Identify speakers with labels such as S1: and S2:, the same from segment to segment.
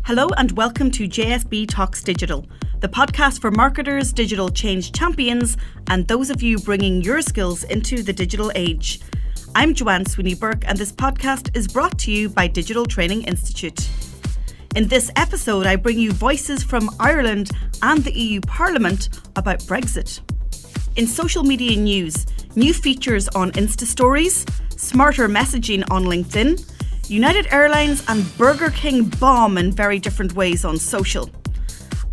S1: Hello and welcome to JSB Talks Digital, the podcast for marketers, digital change champions, and those of you bringing your skills into the digital age. I'm Joanne Sweeney-Burke, and this podcast is brought to you by Digital Training Institute. In this episode, I bring you voices from Ireland and the EU Parliament about Brexit. In social media news, new features on Insta Stories, smarter messaging on LinkedIn, United Airlines and Burger King bomb in very different ways on social.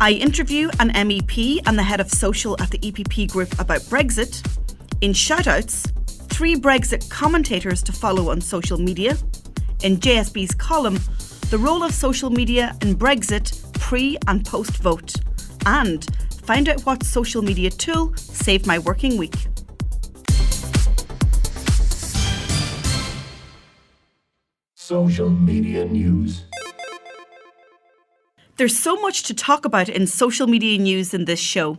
S1: I interview an MEP and the head of social at the EPP Group about Brexit. In shoutouts, 3 Brexit commentators to follow on social media. In JSB's column, the role of social media in Brexit pre- and post-vote. And find out what social media tool saved my working week.
S2: Social media news.
S1: There's so much to talk about in social media news in this show.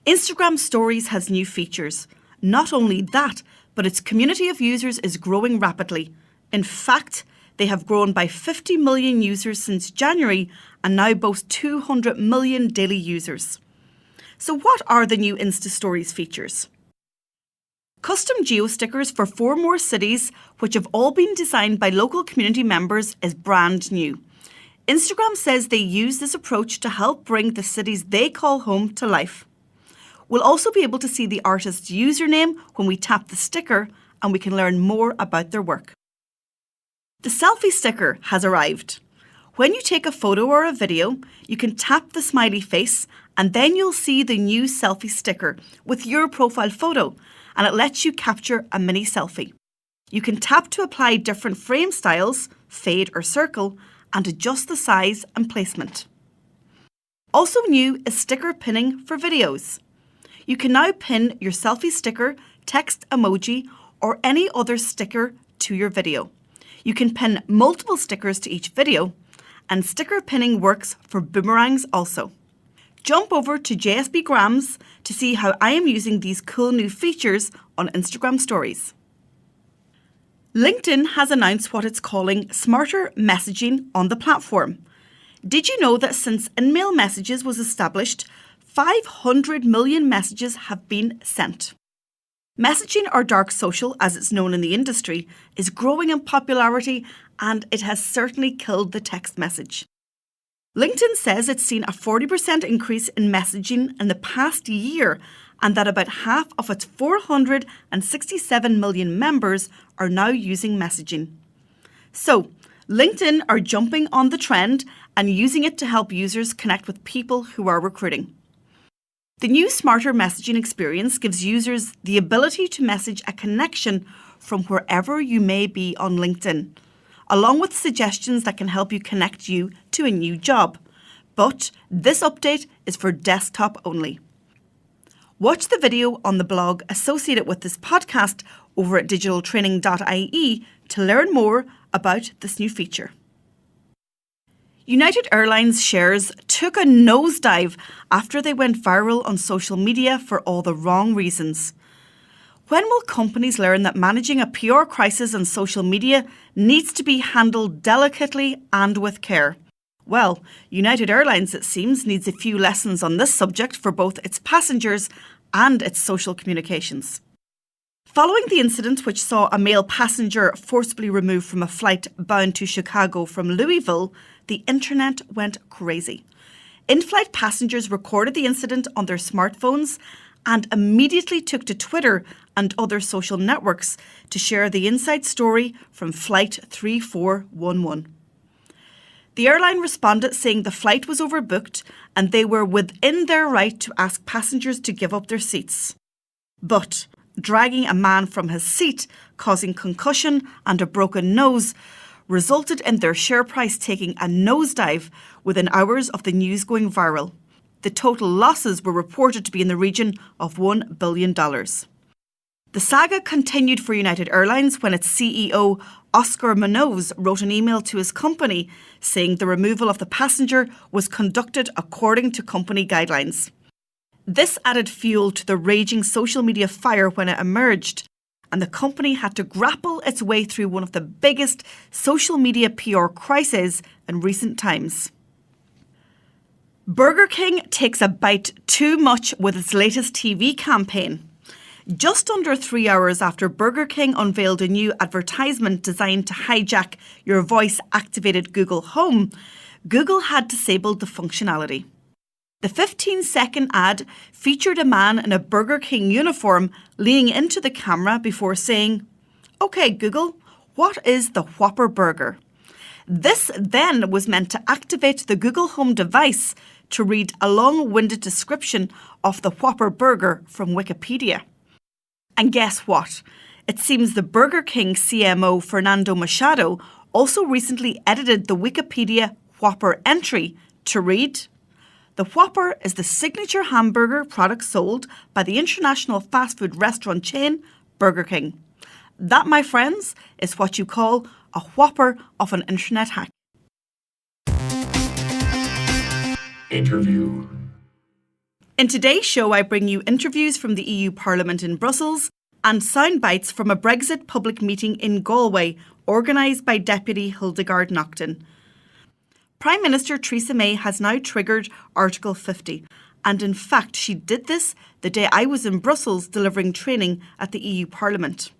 S1: Instagram Stories has new features. Not only that, but its community of users is growing rapidly. In fact, they have grown by 50 million users since January and now boast 200 million daily users. So what are the new Insta Stories features? Custom geo-stickers for 4 more cities, which have all been designed by local community members, is brand new. Instagram says they use this approach to help bring the cities they call home to life. We'll also be able to see the artist's username when we tap the sticker, and we can learn more about their work. The selfie sticker has arrived. When you take a photo or a video, you can tap the smiley face, and then you'll see the new selfie sticker with your profile photo, and it lets you capture a mini selfie. You can tap to apply different frame styles, fade or circle, and adjust the size and placement. Also new is sticker pinning for videos. You can now pin your selfie sticker, text emoji, or any other sticker to your video. You can pin multiple stickers to each video, and sticker pinning works for boomerangs also. Jump over to JSB Grams to see how I am using these cool new features on Instagram Stories. LinkedIn has announced what it's calling smarter messaging on the platform. Did you know that since InMail Messages was established, 500 million messages have been sent? Messaging, or dark social as it's known in the industry, is growing in popularity, and it has certainly killed the text message. LinkedIn says it's seen a 40% increase in messaging in the past year, and that about half of its 467 million members are now using messaging. So, LinkedIn are jumping on the trend and using it to help users connect with people who are recruiting. The new smarter messaging experience gives users the ability to message a connection from wherever you may be on LinkedIn, along with suggestions that can help you connect you to a new job. But this update is for desktop only. Watch the video on the blog associated with this podcast over at digitaltraining.ie to learn more about this new feature. United Airlines shares took a nosedive after they went viral on social media for all the wrong reasons. When will companies learn that managing a PR crisis on social media needs to be handled delicately and with care? Well, United Airlines, it seems, needs a few lessons on this subject for both its passengers and its social communications. Following the incident which saw a male passenger forcibly removed from a flight bound to Chicago from Louisville, the internet went crazy. In-flight passengers recorded the incident on their smartphones and immediately took to Twitter and other social networks to share the inside story from Flight 3411. The airline responded saying the flight was overbooked and they were within their right to ask passengers to give up their seats. But dragging a man from his seat, causing concussion and a broken nose, resulted in their share price taking a nosedive within hours of the news going viral. The total losses were reported to be in the region of $1 billion. The saga continued for United Airlines when its CEO, Oscar Munoz, wrote an email to his company saying the removal of the passenger was conducted according to company guidelines. This added fuel to the raging social media fire when it emerged, and the company had to grapple its way through one of the biggest social media PR crises in recent times. Burger King takes a bite too much with its latest TV campaign. Just under 3 hours after Burger King unveiled a new advertisement designed to hijack your voice-activated Google Home, Google had disabled the functionality. The 15-second ad featured a man in a Burger King uniform leaning into the camera before saying, "Okay, Google, what is the Whopper Burger?" This then was meant to activate the Google Home device to read a long-winded description of the Whopper Burger from Wikipedia. And guess what? It seems the Burger King CMO Fernando Machado also recently edited the Wikipedia Whopper entry to read, "The Whopper is the signature hamburger product sold by the international fast food restaurant chain Burger King. That, my friends, is what you call a whopper of an internet hack."
S2: Interview.
S1: In today's show, I bring you interviews from the EU Parliament in Brussels and sound bites from a Brexit public meeting in Galway, organised by Deputy Hildegard Naughton. Prime Minister Theresa May has now triggered Article 50, and in fact she did this the day I was in Brussels delivering training at the EU Parliament.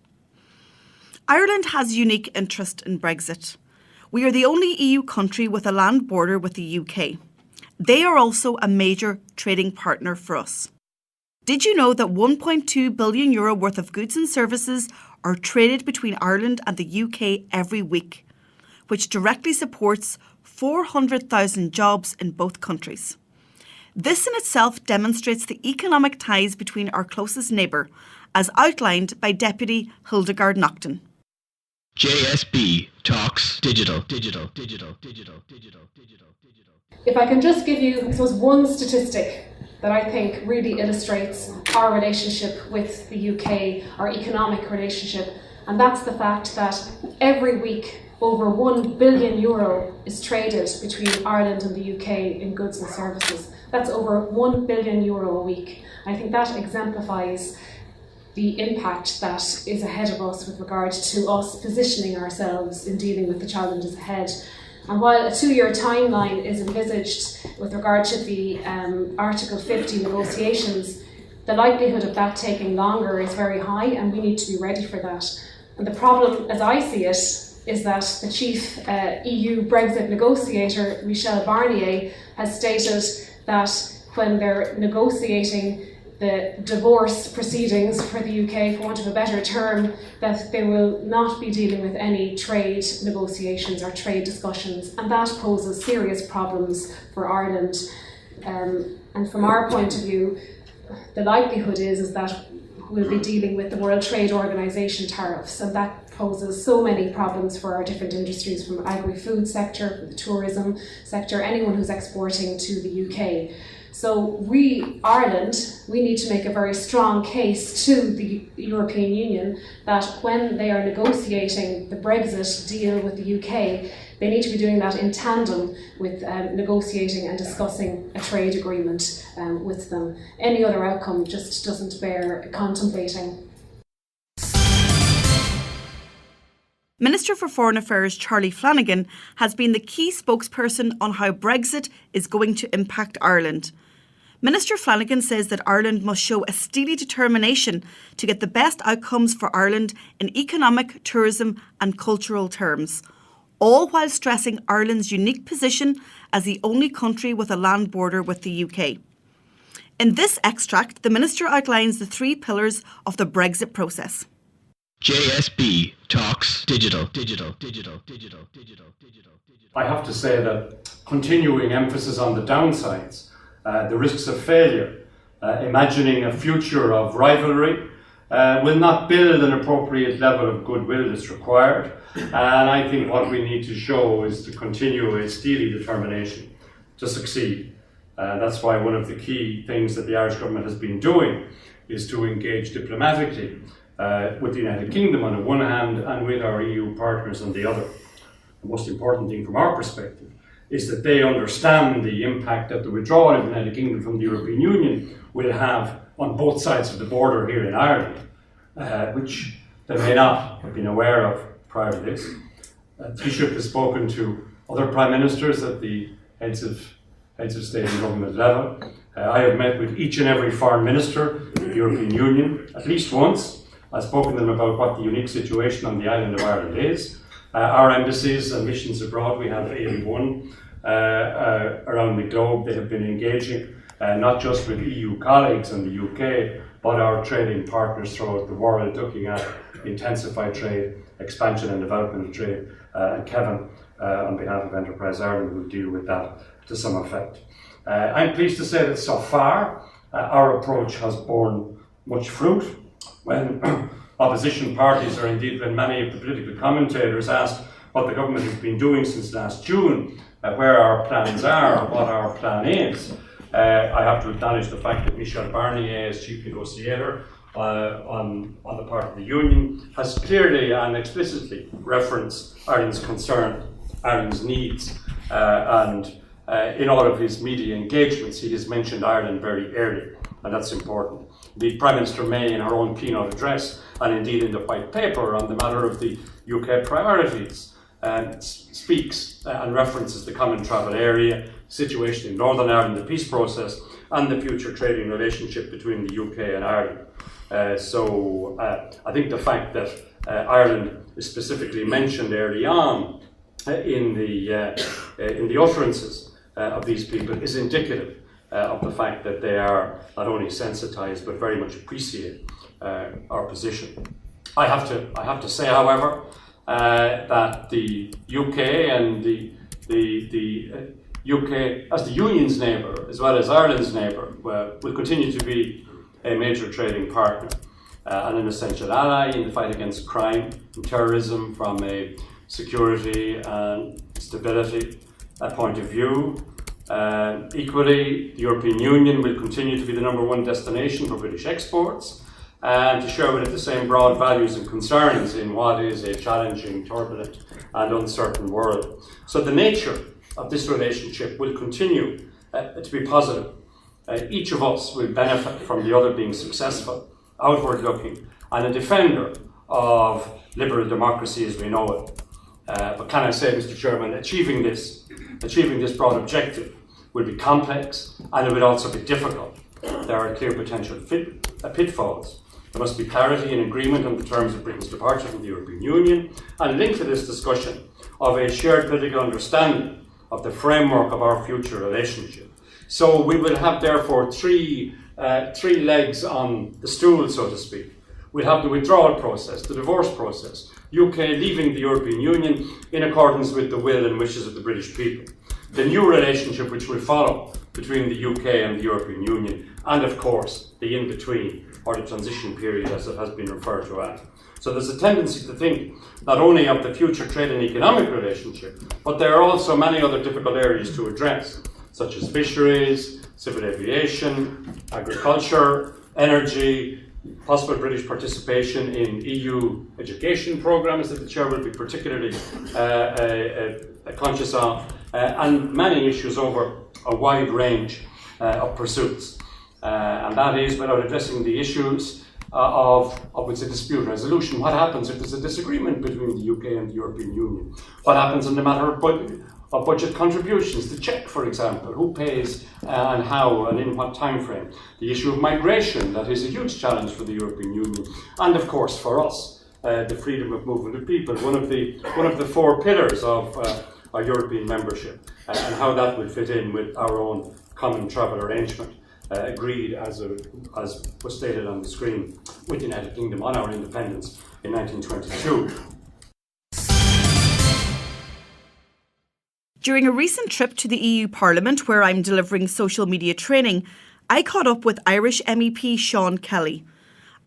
S1: Ireland has unique interest in Brexit. We are the only EU country with a land border with the UK. They are also a major trading partner for us. Did you know that €1.2 billion worth of goods and services are traded between Ireland and the UK every week, which directly supports 400,000 jobs in both countries? This in itself demonstrates the economic ties between our closest neighbour, as outlined by Deputy Hildegard Naughton.
S3: JSB Talks Digital.
S4: If I can just give you, I suppose, one statistic that I think really illustrates our relationship with the UK, our economic relationship, and that's the fact that every week over €1 billion is traded between Ireland and the UK in goods and services. That's over €1 billion a week. I think that exemplifies the impact that is ahead of us with regard to us positioning ourselves in dealing with the challenges ahead. And while a 2-year timeline is envisaged with regard to the Article 50 negotiations, the likelihood of that taking longer is very high, and we need to be ready for that. And the problem, as I see it, is that the chief EU Brexit negotiator, Michel Barnier, has stated that when they're negotiating the divorce proceedings for the UK, for want of a better term, that they will not be dealing with any trade negotiations or trade discussions, and that poses serious problems for Ireland. And from our point of view, the likelihood is that we'll be dealing with the World Trade Organization tariffs, and that poses so many problems for our different industries, from the agri-food sector, the tourism sector, anyone who's exporting to the UK. So we, Ireland, we need to make a very strong case to the European Union that when they are negotiating the Brexit deal with the UK, they need to be doing that in tandem with negotiating and discussing a trade agreement with them. Any other outcome just doesn't bear contemplating.
S1: Minister for Foreign Affairs Charlie Flanagan has been the key spokesperson on how Brexit is going to impact Ireland. Minister Flanagan says that Ireland must show a steely determination to get the best outcomes for Ireland in economic, tourism and cultural terms, all while stressing Ireland's unique position as the only country with a land border with the UK. In this extract, the Minister outlines the 3 pillars of the Brexit process.
S3: JSB Talks Digital.
S5: I have to say that continuing emphasis on the downsides, the risks of failure, imagining a future of rivalry, will not build an appropriate level of goodwill that's required. And I think what we need to show is to continue a steely determination to succeed. That's why one of the key things that the Irish government has been doing is to engage diplomatically with the United Kingdom on the one hand and with our EU partners on the other. The most important thing from our perspective is that they understand the impact that the withdrawal of the United Kingdom from the European Union will have on both sides of the border here in Ireland, which they may not have been aware of prior to this. Taoiseach has spoken to other prime ministers at the heads of heads of state and government level. I have met with each and every foreign minister of the European Union at least once. I've spoken to them about what the unique situation on the island of Ireland is. Our embassies and missions abroad, we have 81 around the globe. They have been engaging not just with EU colleagues in the UK, but our trading partners throughout the world, looking at intensified trade, expansion and development of trade. And Kevin, on behalf of Enterprise Ireland, will deal with that to some effect. I'm pleased to say that so far our approach has borne much fruit. When opposition parties, or indeed when many of the political commentators asked what the government has been doing since last June, where our plans are, what our plan is, I have to acknowledge the fact that Michel Barnier, as chief negotiator on the part of the Union, has clearly and explicitly referenced Ireland's concern, Ireland's needs, and in all of his media engagements, he has mentioned Ireland very early, and that's important. The Prime Minister May, in her own keynote address, and indeed in the White Paper on the matter of the UK priorities, speaks and references the common travel area, situation in Northern Ireland, the peace process, and the future trading relationship between the UK and Ireland. So I think the fact that Ireland is specifically mentioned early on in the utterances of these people is indicative of the fact that they are not only sensitized but very much appreciate our position. I have to say, however, that the UK and the UK as the Union's neighbour, as well as Ireland's neighbour, will continue to be a major trading partner and an essential ally in the fight against crime and terrorism from a security and stability point of view. Equally, the European Union will continue to be the number one destination for British exports and to share with it the same broad values and concerns in what is a challenging, turbulent and uncertain world. So the nature of this relationship will continue to be positive. Each of us will benefit from the other being successful, outward-looking, and a defender of liberal democracy as we know it. But can I say, Mr. Chairman, achieving this broad objective will be complex and it will also be difficult. There are clear potential pitfalls. There must be clarity and agreement on the terms of Britain's departure from the European Union, and linked to this discussion of a shared political understanding of the framework of our future relationship. So we will have therefore three legs on the stool, so to speak. We'll have the withdrawal process, the divorce process, UK leaving the European Union in accordance with the will and wishes of the British people. The new relationship which will follow between the UK and the European Union, and of course the in-between, or the transition period as it has been referred to as. So there's a tendency to think not only of the future trade and economic relationship, but there are also many other difficult areas to address, such as fisheries, civil aviation, agriculture, energy, possible British participation in EU education programmes that the Chair will be particularly conscious of, and many issues over a wide range of pursuits. And that is without addressing the issues of a dispute resolution. What happens if there's a disagreement between the UK and the European Union? What happens in the matter of budget contributions? The cheque, for example, who pays and how and in what time frame? The issue of migration, that is a huge challenge for the European Union. And of course for us, the freedom of movement of people, one of the four pillars of our European membership, and how that will fit in with our own common travel arrangement. Agreed, as was stated on the screen, with the United Kingdom on our independence in 1922.
S1: During a recent trip to the EU Parliament, where I'm delivering social media training, I caught up with Irish MEP Sean Kelly.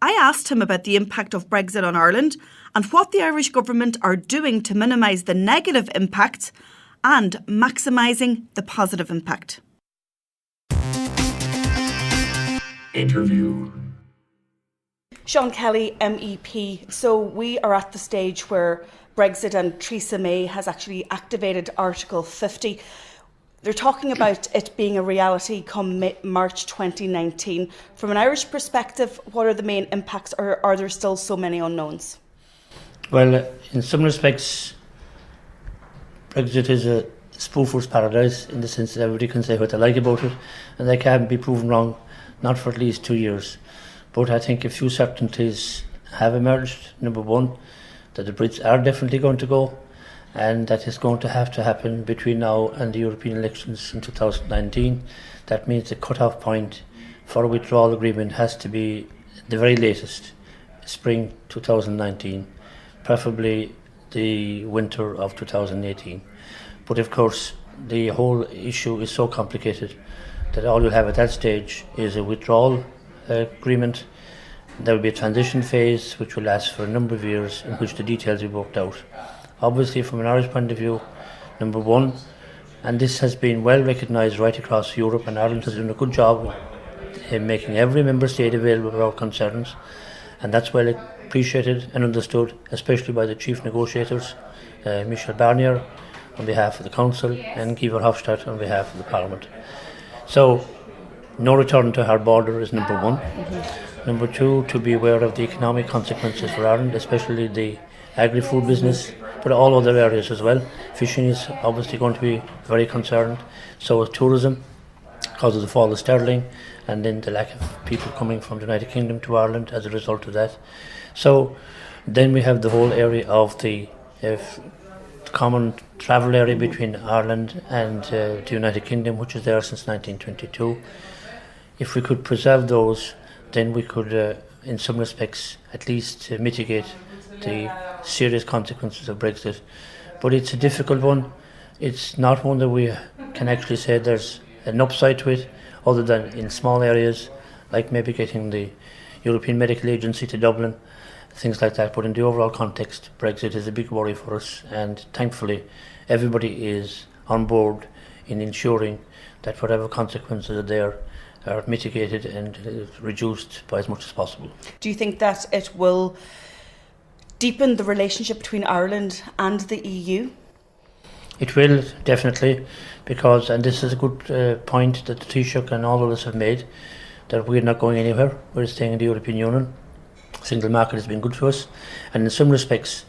S1: I asked him about the impact of Brexit on Ireland and what the Irish government are doing to minimise the negative impact and maximising the positive impact.
S2: Interview.
S1: Sean Kelly, MEP. So we are at the stage where Brexit and Theresa May has actually activated Article 50. They're talking about it being a reality come March 2019. From an Irish perspective, what are the main impacts, or are there still so many unknowns?
S6: Well, in some respects, Brexit is a spoofer's paradise in the sense that everybody can say what they like about it and they can't be proven wrong, not for at least 2 years. But I think a few certainties have emerged. Number one, that the Brits are definitely going to go, and that is going to happen between now and the European elections in 2019. That means the cut-off point for a withdrawal agreement has to be the very latest, spring 2019, preferably the winter of 2018. But of course, the whole issue is so complicated that all you'll have at that stage is a withdrawal agreement. There will be a transition phase which will last for a number of years in which the details will be worked out. Obviously, from an Irish point of view, number one, and this has been well recognised right across Europe, and Ireland has done a good job in making every member state available of our concerns, and that's well appreciated and understood, especially by the chief negotiators, Michel Barnier on behalf of the Council and Guy Verhofstadt on behalf of the Parliament. So, no return to hard border is number one. Number two, to be aware of the economic consequences for Ireland, especially the agri-food business, but all other areas as well. Fishing is obviously going to be very concerned. So is tourism, because of the fall of sterling, and then the lack of people coming from the United Kingdom to Ireland as a result of that. So then we have the whole area of the common travel area between Ireland and the United Kingdom, which is there since 1922. If we could preserve those, then we could, in some respects, at least mitigate the serious consequences of Brexit. But it's a difficult one. It's not one that we can actually say there's an upside to it, other than in small areas, like maybe getting the European Medical Agency to Dublin, things like that. But in the overall context, Brexit is a big worry for us, and thankfully everybody is on board in ensuring that whatever consequences are there are mitigated and reduced by as much as possible.
S1: Do you think that it will deepen the relationship between Ireland and the EU?
S6: It will, definitely, because, and this is a good point that the Taoiseach and all of us have made, that we're not going anywhere. We're staying in the European Union. Single market has been good for us, and in some respects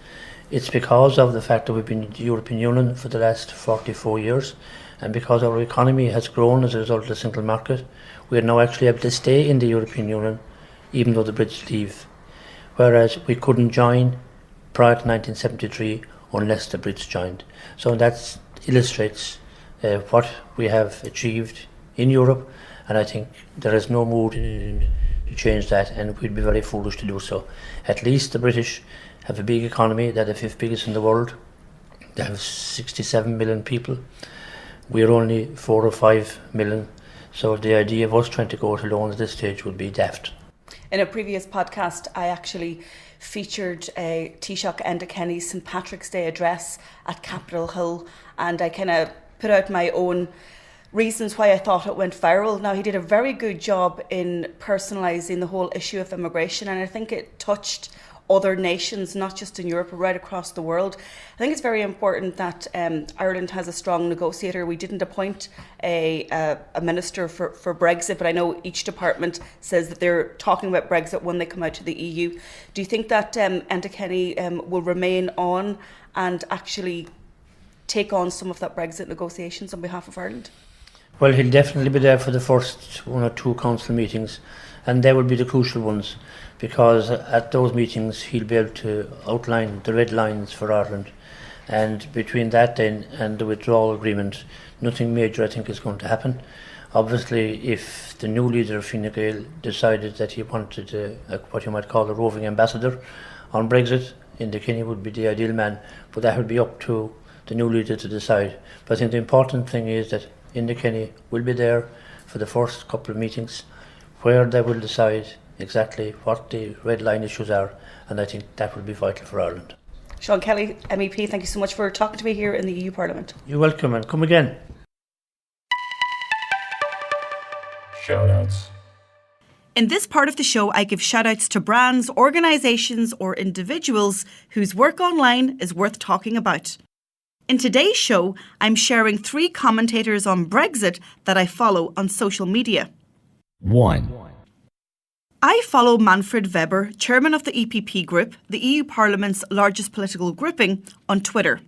S6: it's because of the fact that we've been in the European Union for the last 44 years, and because our economy has grown as a result of the single market, we are now actually able to stay in the European Union even though the Brits leave, whereas we couldn't join prior to 1973 unless the Brits joined. So that illustrates what we have achieved in Europe, and I think there is no mood to change that, and we'd be very foolish to do so. At least the British have a big economy. They're the fifth biggest in the world. They have 67 million people. We're only 4 or 5 million. So the idea of us trying to go it alone at this stage would be daft.
S1: In a previous podcast, I actually featured Taoiseach Enda Kenny's St Patrick's Day address at Capitol Hill, and I kind of put out my own reasons why I thought it went viral. Now, he did a very good job in personalising the whole issue of immigration, and I think it touched other nations, not just in Europe, but right across the world. I think it's very important that Ireland has a strong negotiator. We didn't appoint a minister for Brexit, but I know each department says that they're talking about Brexit when they come out to the EU. Do you think that Enda Kenny will remain on and actually take on some of that Brexit negotiations on behalf of Ireland?
S6: Well, he'll definitely be there for the first 1 or 2 council meetings, and they will be the crucial ones, because at those meetings he'll be able to outline the red lines for Ireland, and between that then and the withdrawal agreement, nothing major I think is going to happen. Obviously, if the new leader of Fine Gael decided that he wanted what you might call a roving ambassador on Brexit, Enda Kenny would be the ideal man, but that would be up to the new leader to decide. But I think the important thing is that Enda Kenny will be there for the first couple of meetings where they will decide exactly what the red line issues are, and I think that will be vital for Ireland.
S1: Sean Kelly, MEP, thank you so much for talking to me here in the EU Parliament.
S6: You're welcome, and come again.
S2: Shoutouts.
S1: In this part of the show, I give shout-outs to brands, organisations or individuals whose work online is worth talking about. In today's show, I'm sharing 3 commentators on Brexit that I follow on social media.
S2: 1.
S1: I follow Manfred Weber, chairman of the EPP Group, the EU Parliament's largest political grouping, on Twitter.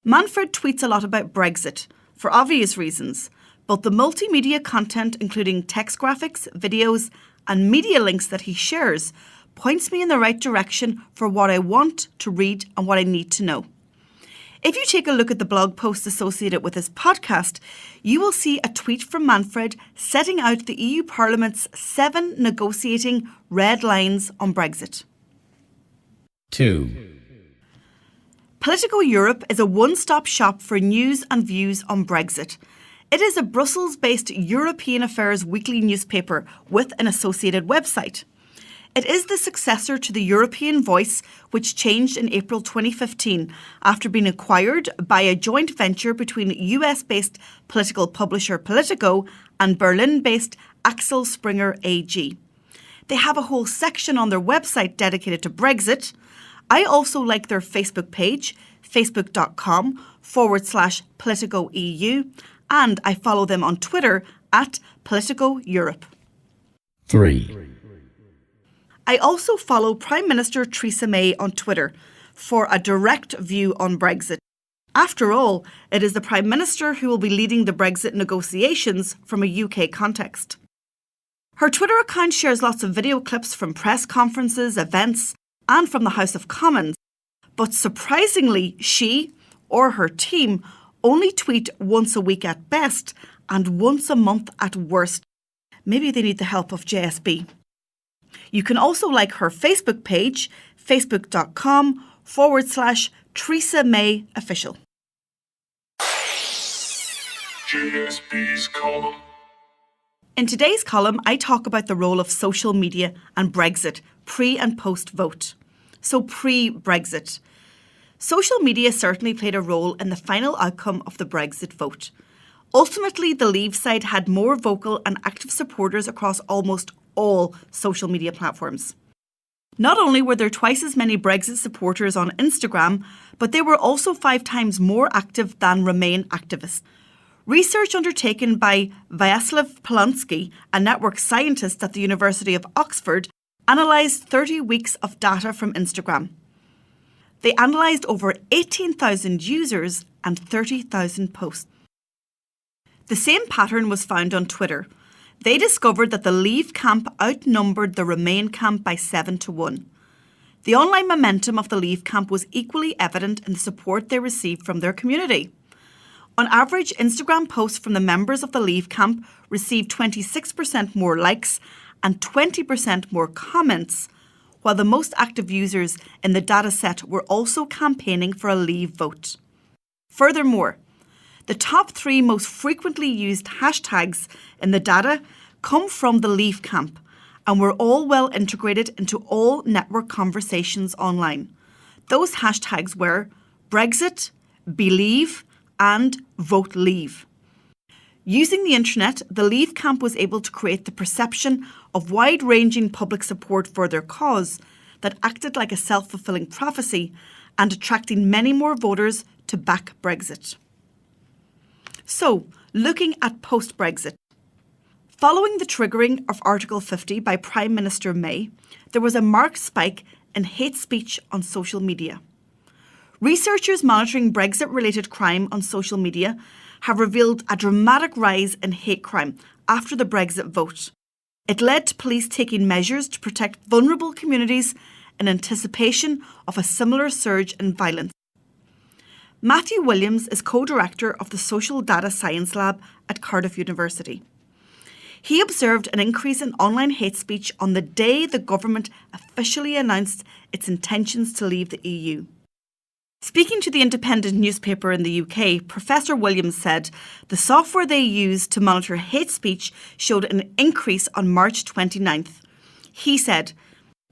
S1: Manfred tweets a lot about Brexit, for obvious reasons, but the multimedia content, including text graphics, videos, and media links that he shares, points me in the right direction for what I want to read and what I need to know. If you take a look at the blog post associated with this podcast, you will see a tweet from Manfred setting out the EU Parliament's 7 negotiating red lines on Brexit.
S2: 2.
S1: Politico Europe is a one-stop shop for news and views on Brexit. It is a Brussels-based European affairs weekly newspaper with an associated website. It is the successor to the European Voice, which changed in April 2015 after being acquired by a joint venture between US-based political publisher Politico and Berlin-based Axel Springer AG. They have a whole section on their website dedicated to Brexit. I also like their Facebook page, facebook.com/PoliticoEU, and I follow them on Twitter at Politico Europe.
S2: 3.
S1: I also follow Prime Minister Theresa May on Twitter for a direct view on Brexit. After all, it is the Prime Minister who will be leading the Brexit negotiations from a UK context. Her Twitter account shares lots of video clips from press conferences, events, and from the House of Commons. But surprisingly, she or her team only tweet once a week at best and once a month at worst. Maybe they need the help of JSB. You can also like her Facebook page, facebook.com/Theresa May Official.
S2: JSB's column.
S1: In today's column, I talk about the role of social media and Brexit, pre and post vote. So pre-Brexit. Social media certainly played a role in the final outcome of the Brexit vote. Ultimately, the Leave side had more vocal and active supporters across almost all social media platforms. Not only were there twice as many Brexit supporters on Instagram, but they were also 5 times more active than Remain activists. Research undertaken by Vyacheslav Polonsky, a network scientist at the University of Oxford, analysed 30 weeks of data from Instagram. They analysed over 18,000 users and 30,000 posts. The same pattern was found on Twitter. They discovered that the Leave camp outnumbered the Remain camp by 7-1. The online momentum of the Leave camp was equally evident in the support they received from their community. On average, Instagram posts from the members of the Leave camp received 26% more likes and 20% more comments, while the most active users in the dataset were also campaigning for a Leave vote. Furthermore, the top 3 most frequently used hashtags in the data come from the Leave camp and were all well integrated into all network conversations online. Those hashtags were Brexit, Believe, and Vote Leave. Using the internet, the Leave camp was able to create the perception of wide-ranging public support for their cause that acted like a self-fulfilling prophecy and attracting many more voters to back Brexit. So, looking at post-Brexit. Following the triggering of Article 50 by Prime Minister May, there was a marked spike in hate speech on social media. Researchers monitoring Brexit-related crime on social media have revealed a dramatic rise in hate crime after the Brexit vote. It led to police taking measures to protect vulnerable communities in anticipation of a similar surge in violence. Matthew Williams is co-director of the Social Data Science Lab at Cardiff University. He observed an increase in online hate speech on the day the government officially announced its intentions to leave the EU. Speaking to the Independent newspaper in the UK, Professor Williams said the software they used to monitor hate speech showed an increase on March 29th. He said,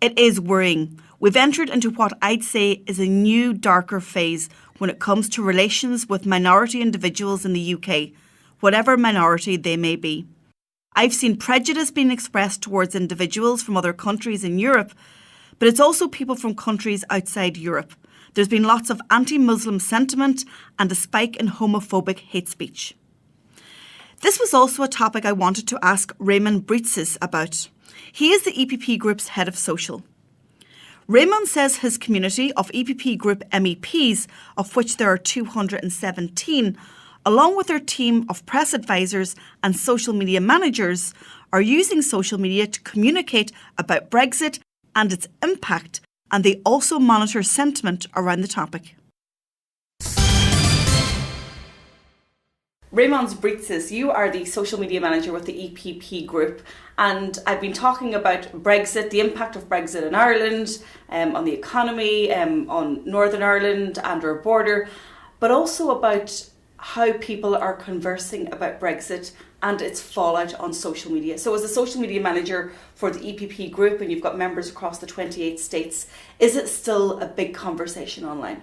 S1: "It is worrying. We've entered into what I'd say is a new, darker phase when it comes to relations with minority individuals in the UK, whatever minority they may be. I've seen prejudice being expressed towards individuals from other countries in Europe, but it's also people from countries outside Europe. There's been lots of anti-Muslim sentiment and a spike in homophobic hate speech." This was also a topic I wanted to ask Raymond Britzis about. He is the EPP Group's head of social. Raymond says his community of EPP Group MEPs, of which there are 217, along with their team of press advisors and social media managers, are using social media to communicate about Brexit and its impact, and they also monitor sentiment around the topic. Raymond Britzes, you are the social media manager with the EPP Group, and I've been talking about Brexit, the impact of Brexit in Ireland, on the economy, on Northern Ireland and our border, but also about how people are conversing about Brexit and its fallout on social media. So as a social media manager for the EPP Group, and you've got members across the 28 states, is it still a big conversation online?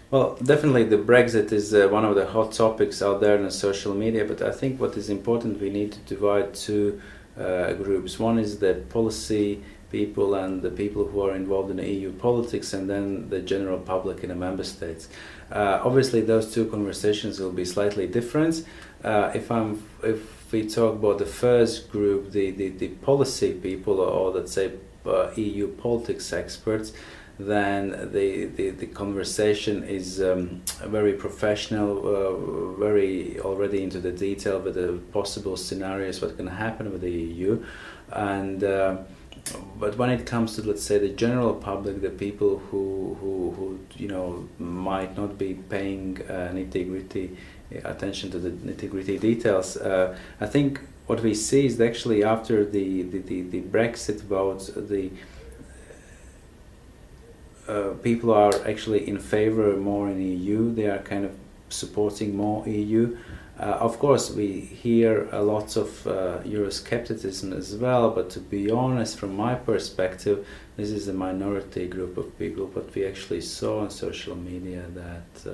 S7: Well, definitely the Brexit is one of the hot topics out there in social media, but I think what is important, we need to divide two groups. One is the policy people and the people who are involved in EU politics, and then the general public in the member states. Obviously those two conversations will be slightly different. If we talk about the first group, the policy people, or let's say EU politics experts, then the conversation is very professional, very already into the detail with the possible scenarios what can happen with the EU, and but when it comes to, let's say, the general public, the people who might not be paying nitty-gritty attention to the nitty-gritty details, I think what we see is actually after the Brexit vote, the people are actually in favor more in EU. They are kind of supporting more EU. Of course, we hear a lot of Euroscepticism as well, but to be honest, from my perspective, this is a minority group of people. But we actually saw on social media that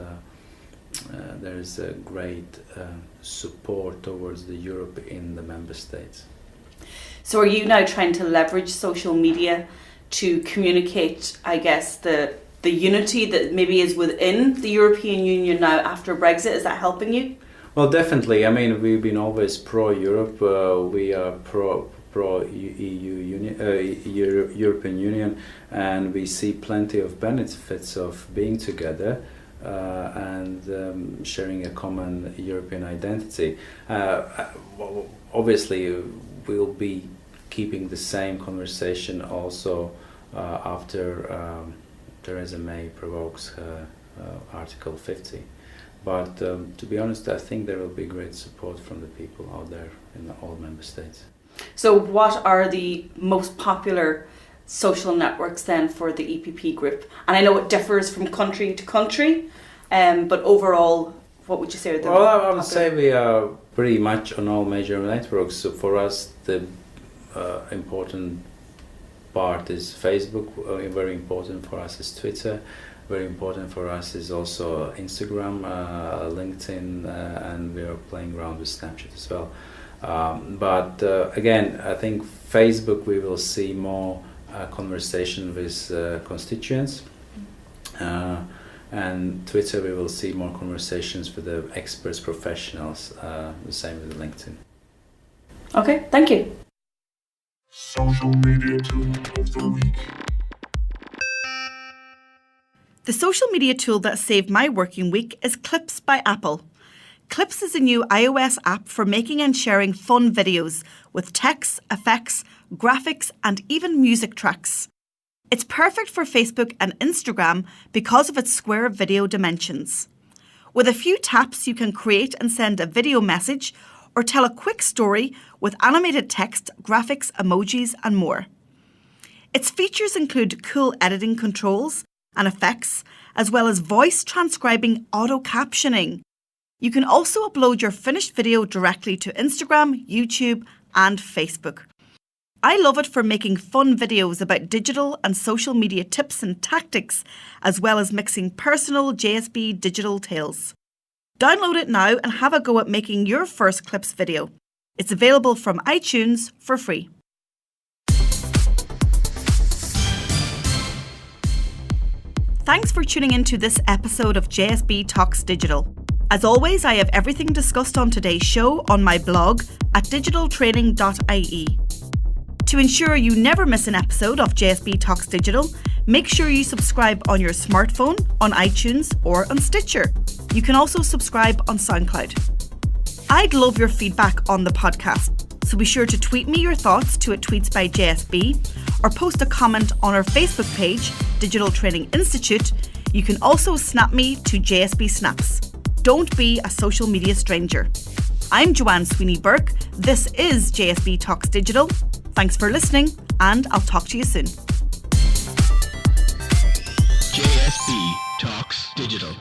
S7: there is a great support towards the Europe in the member states.
S1: So are you now trying to leverage social media to communicate, I guess, the unity that maybe is within the European Union now after Brexit? Is that helping you?
S7: Well, definitely. I mean, we've been always pro-Europe. We are pro-EU European Union, and we see plenty of benefits of being together and sharing a common European identity. Obviously, we'll be keeping the same conversation also after Theresa May provokes Article 50. But to be honest, I think there will be great support from the people out there in all member states.
S1: So what are the most popular social networks then for the EPP Group? And I know it differs from country to country, but overall, what would you say are the
S7: Well, I would say we are pretty much on all major networks. So for us, the important part is Facebook. Very important for us is Twitter. Very important for us is also Instagram, LinkedIn, and we are playing around with Snapchat as well. But again, I think Facebook we will see more conversation with constituents, and Twitter we will see more conversations with the experts, professionals. The same with LinkedIn.
S1: Okay, thank you.
S2: Social media tool of the week.
S1: The social media tool that saved my working week is Clips by Apple. Clips is a new iOS app for making and sharing fun videos with text, effects, graphics, and even music tracks. It's perfect for Facebook and Instagram because of its square video dimensions. With a few taps, you can create and send a video message or tell a quick story with animated text, graphics, emojis, and more. Its features include cool editing controls and effects, as well as voice transcribing auto-captioning. You can also upload your finished video directly to Instagram, YouTube, and Facebook. I love it for making fun videos about digital and social media tips and tactics, as well as mixing personal JSB digital tales. Download it now and have a go at making your first Clips video. It's available from iTunes for free. Thanks for tuning into this episode of JSB Talks Digital. As always, I have everything discussed on today's show on my blog at digitaltraining.ie. To ensure you never miss an episode of JSB Talks Digital, make sure you subscribe on your smartphone, on iTunes or on Stitcher. You can also subscribe on SoundCloud. I'd love your feedback on the podcast, so be sure to tweet me your thoughts to @tweets by JSB or post a comment on our Facebook page, Digital Training Institute. You can also snap me to JSB Snaps. Don't be a social media stranger. I'm Joanne Sweeney-Burke. This is JSB Talks Digital. Thanks for listening, and I'll talk to you soon.
S3: JSB Talks Digital.